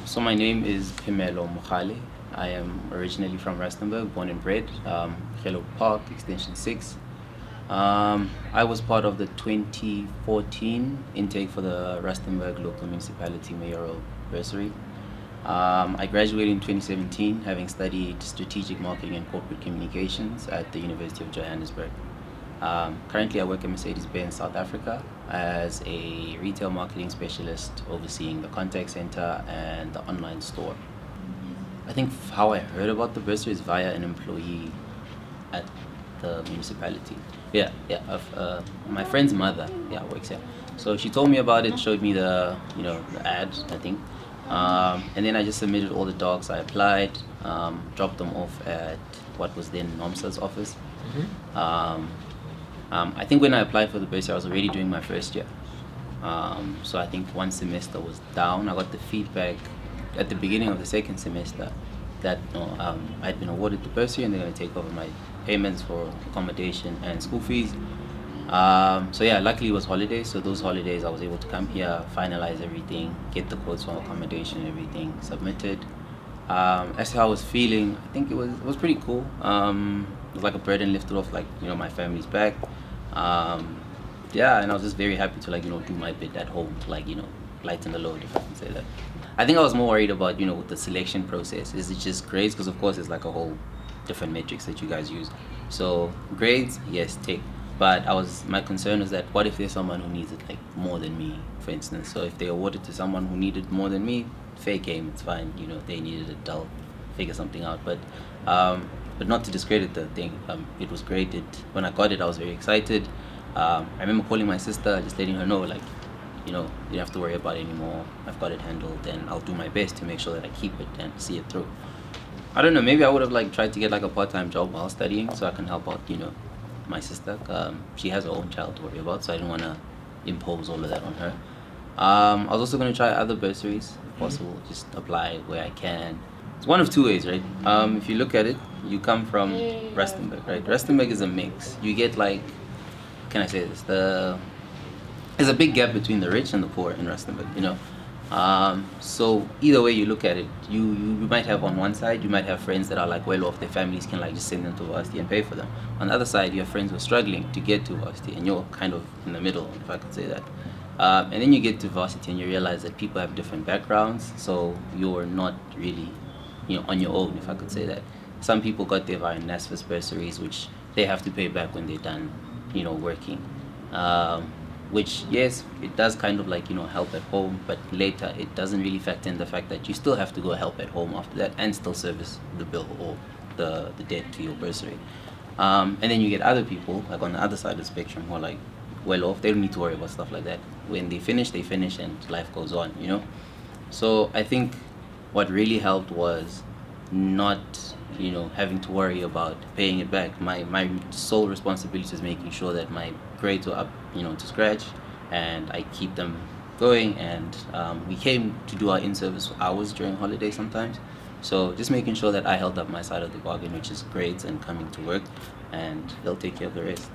So my name is Phemelo Mogale. I am originally from Rustenburg, born and bred, Phemelo Park, Extension 6. I was part of the 2014 intake for the Rustenburg Local Municipality Mayoral Bursary. I graduated in 2017, having studied Strategic Marketing and Corporate Communications at the University of Johannesburg. Currently, I work at Mercedes-Benz South Africa as a retail marketing specialist overseeing the contact center and the online store. I think how I heard about the bursary is via an employee at the municipality. My friend's mother, works here. So she told me about it, showed me the ad, I think. And then I just submitted all the docs. I applied, dropped them off at what was then NOMSA's office. I think when I applied for the bursary, I was already doing my first year. So I think one semester was down. I got the feedback at the beginning of the second semester that I'd been awarded the bursary and they're going to take over my payments for accommodation and school fees. Luckily it was holidays. So those holidays I was able to come here, finalize everything, get the quotes for accommodation, everything submitted. As to how I was feeling, I think it was pretty cool. It was like a burden lifted off, my family's back. And I was just very happy to do my bit at home to lighten the load, if I can say that. I think I was more worried about with the selection process. Is it just grades? Because of course it's like a whole different metrics that you guys use. So grades, yes, take. But my concern was that what if there's someone who needs it more than me, for instance. So if they awarded to someone who needed more than me, fair game, it's fine. They needed it, they'll figure something out. But not to discredit the thing. It was great. When I got it, I was very excited. I remember calling my sister, just letting her know, you don't have to worry about it anymore. I've got it handled, and I'll do my best to make sure that I keep it and see it through. I don't know. Maybe I would have tried to get a part-time job while studying, so I can help out, my sister. She has her own child to worry about, so I didn't want to impose all of that on her. I was also going to try other bursaries, if possible. Just apply where I can. It's one of two ways, right? If you look at it, you come from Rustenburg, right? Rustenburg is a mix. You get can I say this? There's a big gap between the rich and the poor in Rustenburg, So either way you look at it, you might have on one side, you might have friends that are well off, their families can just send them to varsity and pay for them. On the other side, you have friends who are struggling to get to varsity, and you're kind of in the middle, if I could say that. And then you get to varsity and you realize that people have different backgrounds, so you're not really on your own, if I could say that. Some people got their via NSFAS bursaries, which they have to pay back when they're done, working. Which, yes, it does kind of help at home, but later it doesn't really factor in the fact that you still have to go help at home after that and still service the bill or the debt to your bursary. And then you get other people, on the other side of the spectrum, who are well off. They don't need to worry about stuff like that. When they finish and life goes on, So I think what really helped was not having to worry about paying it back. My sole responsibility is making sure that my grades were up to scratch and I keep them going, and we came to do our in-service hours during holidays sometimes, so just making sure that I held up my side of the bargain, which is grades and coming to work, and they'll take care of the rest.